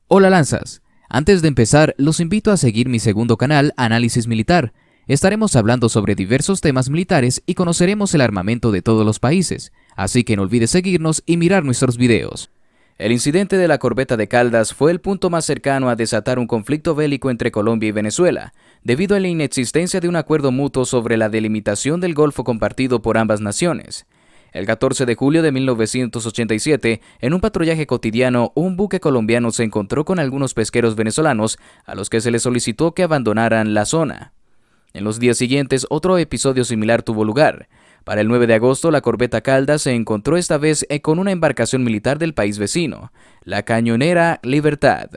Hola Lanzas, antes de empezar los invito a seguir mi segundo canal Análisis Militar. Estaremos hablando sobre diversos temas militares y conoceremos el armamento de todos los países, así que no olvides seguirnos y mirar nuestros videos. El incidente de la corbeta de Caldas fue el punto más cercano a desatar un conflicto bélico entre Colombia y Venezuela, debido a la inexistencia de un acuerdo mutuo sobre la delimitación del Golfo compartido por ambas naciones. El 14 de julio de 1987, en un patrullaje cotidiano, un buque colombiano se encontró con algunos pesqueros venezolanos a los que se les solicitó que abandonaran la zona. En los días siguientes, otro episodio similar tuvo lugar. Para el 9 de agosto, la corbeta Caldas se encontró esta vez con una embarcación militar del país vecino, la cañonera Libertad.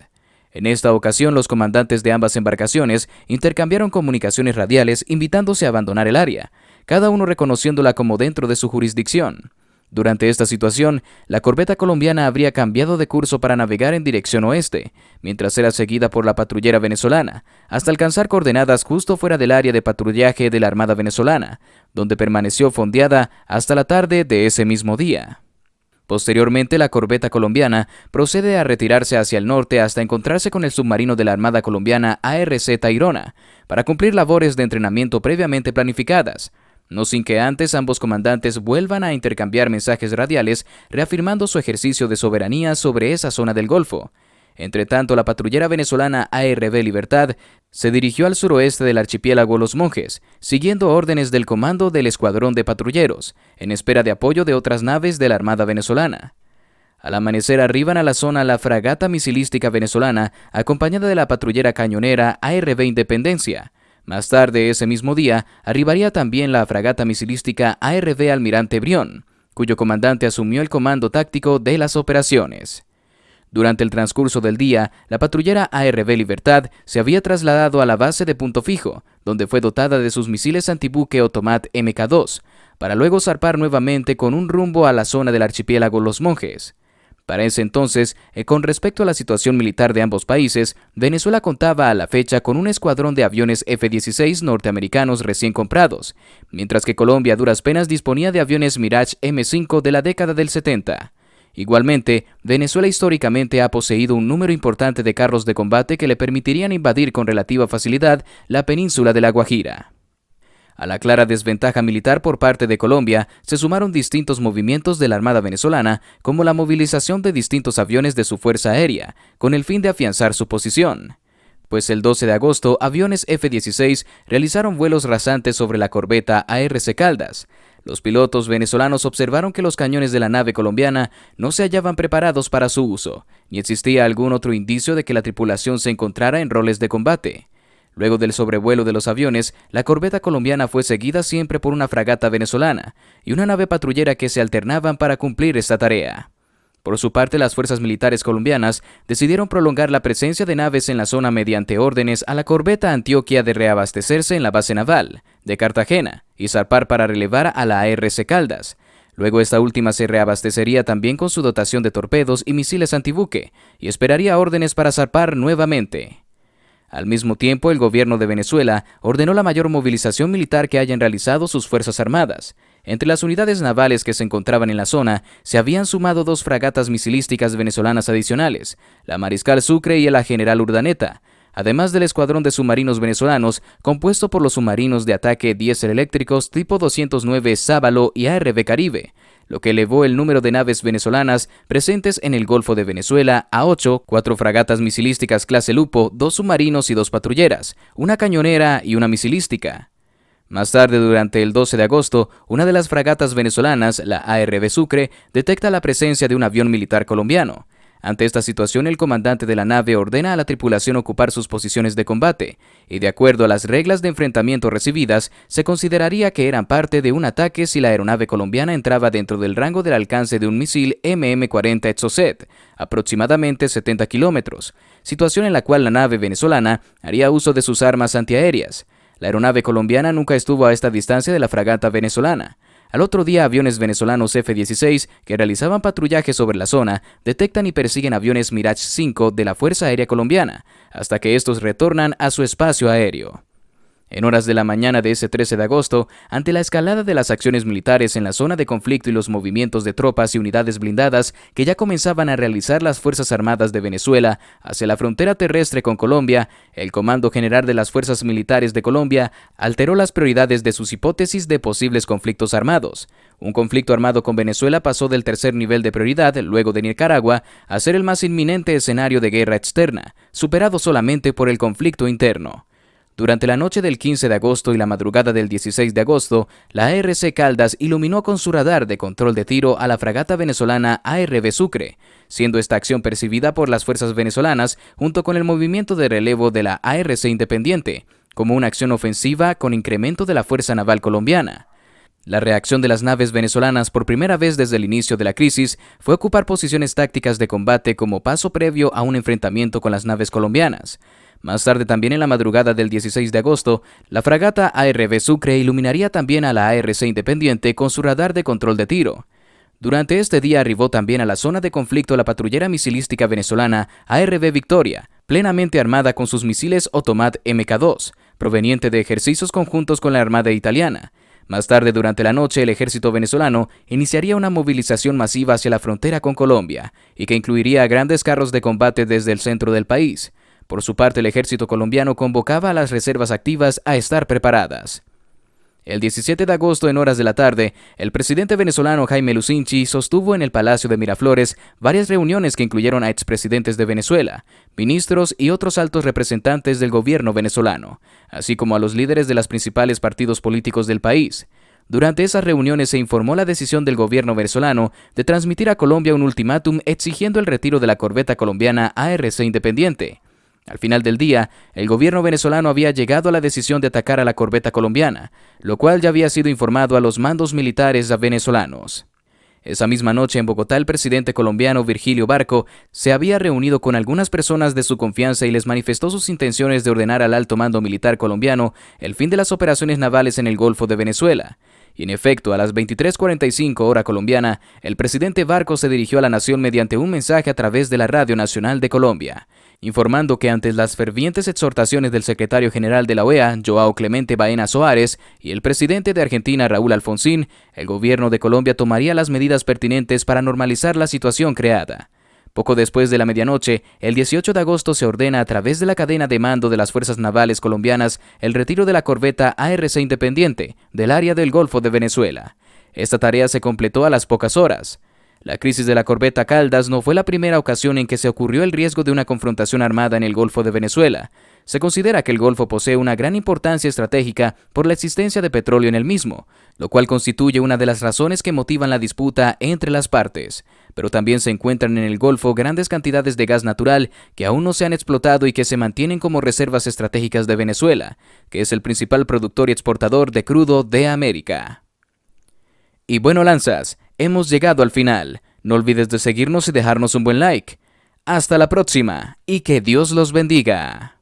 En esta ocasión, los comandantes de ambas embarcaciones intercambiaron comunicaciones radiales invitándose a abandonar el área, cada uno reconociéndola como dentro de su jurisdicción. Durante esta situación, la corbeta colombiana habría cambiado de curso para navegar en dirección oeste, mientras era seguida por la patrullera venezolana, hasta alcanzar coordenadas justo fuera del área de patrullaje de la Armada venezolana, donde permaneció fondeada hasta la tarde de ese mismo día. Posteriormente, la corbeta colombiana procede a retirarse hacia el norte hasta encontrarse con el submarino de la Armada colombiana ARC Tayrona, para cumplir labores de entrenamiento previamente planificadas, no sin que antes ambos comandantes vuelvan a intercambiar mensajes radiales reafirmando su ejercicio de soberanía sobre esa zona del Golfo. Entretanto, la patrullera venezolana ARB Libertad se dirigió al suroeste del archipiélago Los Monjes, siguiendo órdenes del comando del escuadrón de patrulleros, en espera de apoyo de otras naves de la Armada venezolana. Al amanecer arriban a la zona la fragata misilística venezolana, acompañada de la patrullera cañonera ARB Independencia. Más tarde ese mismo día, arribaría también la fragata misilística ARB Almirante Brión, cuyo comandante asumió el comando táctico de las operaciones. Durante el transcurso del día, la patrullera ARB Libertad se había trasladado a la base de Punto Fijo, donde fue dotada de sus misiles antibuque Otomat Mk2, para luego zarpar nuevamente con un rumbo a la zona del archipiélago Los Monjes. Para ese entonces, con respecto a la situación militar de ambos países, Venezuela contaba a la fecha con un escuadrón de aviones F-16 norteamericanos recién comprados, mientras que Colombia a duras penas disponía de aviones Mirage M5 de la década del 70. Igualmente, Venezuela históricamente ha poseído un número importante de carros de combate que le permitirían invadir con relativa facilidad la península de La Guajira. A la clara desventaja militar por parte de Colombia se sumaron distintos movimientos de la Armada venezolana, como la movilización de distintos aviones de su fuerza aérea, con el fin de afianzar su posición. Pues el 12 de agosto, aviones F-16 realizaron vuelos rasantes sobre la corbeta ARC Caldas. Los pilotos venezolanos observaron que los cañones de la nave colombiana no se hallaban preparados para su uso, ni existía algún otro indicio de que la tripulación se encontrara en roles de combate. Luego del sobrevuelo de los aviones, la corbeta colombiana fue seguida siempre por una fragata venezolana y una nave patrullera que se alternaban para cumplir esta tarea. Por su parte, las fuerzas militares colombianas decidieron prolongar la presencia de naves en la zona mediante órdenes a la corbeta Antioquia de reabastecerse en la base naval de Cartagena y zarpar para relevar a la ARC Caldas. Luego esta última se reabastecería también con su dotación de torpedos y misiles antibuque y esperaría órdenes para zarpar nuevamente. Al mismo tiempo, el gobierno de Venezuela ordenó la mayor movilización militar que hayan realizado sus fuerzas armadas. Entre las unidades navales que se encontraban en la zona, se habían sumado 2 fragatas misilísticas venezolanas adicionales, la Mariscal Sucre y la General Urdaneta, además del escuadrón de submarinos venezolanos, compuesto por los submarinos de ataque diésel eléctricos tipo 209 Sábalo y ARB Caribe, lo que elevó el número de naves venezolanas presentes en el Golfo de Venezuela a 8, 4 fragatas misilísticas clase Lupo, 2 submarinos y 2 patrulleras, una cañonera y una misilística. Más tarde, durante el 12 de agosto, una de las fragatas venezolanas, la ARB Sucre, detecta la presencia de un avión militar colombiano. Ante esta situación, el comandante de la nave ordena a la tripulación ocupar sus posiciones de combate, y de acuerdo a las reglas de enfrentamiento recibidas, se consideraría que eran parte de un ataque si la aeronave colombiana entraba dentro del rango del alcance de un misil MM-40 Exocet, aproximadamente 70 kilómetros, situación en la cual la nave venezolana haría uso de sus armas antiaéreas. La aeronave colombiana nunca estuvo a esta distancia de la fragata venezolana. Al otro día, aviones venezolanos F-16 que realizaban patrullaje sobre la zona detectan y persiguen aviones Mirage 5 de la Fuerza Aérea Colombiana, hasta que estos retornan a su espacio aéreo. En horas de la mañana de ese 13 de agosto, ante la escalada de las acciones militares en la zona de conflicto y los movimientos de tropas y unidades blindadas que ya comenzaban a realizar las Fuerzas Armadas de Venezuela hacia la frontera terrestre con Colombia, el Comando General de las Fuerzas Militares de Colombia alteró las prioridades de sus hipótesis de posibles conflictos armados. Un conflicto armado con Venezuela pasó del tercer nivel de prioridad, luego de Nicaragua, a ser el más inminente escenario de guerra externa, superado solamente por el conflicto interno. Durante la noche del 15 de agosto y la madrugada del 16 de agosto, la ARC Caldas iluminó con su radar de control de tiro a la fragata venezolana ARB Sucre, siendo esta acción percibida por las fuerzas venezolanas junto con el movimiento de relevo de la ARC Independiente, como una acción ofensiva con incremento de la Fuerza Naval colombiana. La reacción de las naves venezolanas por primera vez desde el inicio de la crisis fue ocupar posiciones tácticas de combate como paso previo a un enfrentamiento con las naves colombianas. Más tarde, también en la madrugada del 16 de agosto, la fragata ARB Sucre iluminaría también a la ARC Independiente con su radar de control de tiro. Durante este día arribó también a la zona de conflicto la patrullera misilística venezolana ARB Victoria, plenamente armada con sus misiles Otomat Mk2, proveniente de ejercicios conjuntos con la Armada italiana. Más tarde, durante la noche, el ejército venezolano iniciaría una movilización masiva hacia la frontera con Colombia, y que incluiría grandes carros de combate desde el centro del país. Por su parte, el ejército colombiano convocaba a las reservas activas a estar preparadas. El 17 de agosto, en horas de la tarde, el presidente venezolano Jaime Lucinchi sostuvo en el Palacio de Miraflores varias reuniones que incluyeron a expresidentes de Venezuela, ministros y otros altos representantes del gobierno venezolano, así como a los líderes de los principales partidos políticos del país. Durante esas reuniones se informó la decisión del gobierno venezolano de transmitir a Colombia un ultimátum exigiendo el retiro de la corbeta colombiana ARC Independiente. Al final del día, el gobierno venezolano había llegado a la decisión de atacar a la corbeta colombiana, lo cual ya había sido informado a los mandos militares venezolanos. Esa misma noche en Bogotá, el presidente colombiano Virgilio Barco se había reunido con algunas personas de su confianza y les manifestó sus intenciones de ordenar al alto mando militar colombiano el fin de las operaciones navales en el Golfo de Venezuela. Y en efecto, a las 23:45 hora colombiana, el presidente Barco se dirigió a la nación mediante un mensaje a través de la Radio Nacional de Colombia, informando que ante las fervientes exhortaciones del secretario general de la OEA, Joao Clemente Baena Soares, y el presidente de Argentina, Raúl Alfonsín, el gobierno de Colombia tomaría las medidas pertinentes para normalizar la situación creada. Poco después de la medianoche, el 18 de agosto se ordena a través de la cadena de mando de las Fuerzas Navales colombianas el retiro de la corbeta ARC Independiente del área del Golfo de Venezuela. Esta tarea se completó a las pocas horas. La crisis de la corbeta Caldas no fue la primera ocasión en que se ocurrió el riesgo de una confrontación armada en el Golfo de Venezuela. Se considera que el Golfo posee una gran importancia estratégica por la existencia de petróleo en el mismo, lo cual constituye una de las razones que motivan la disputa entre las partes. Pero también se encuentran en el Golfo grandes cantidades de gas natural que aún no se han explotado y que se mantienen como reservas estratégicas de Venezuela, que es el principal productor y exportador de crudo de América. Y bueno, lanzas, hemos llegado al final. No olvides de seguirnos y dejarnos un buen like. Hasta la próxima, y que Dios los bendiga.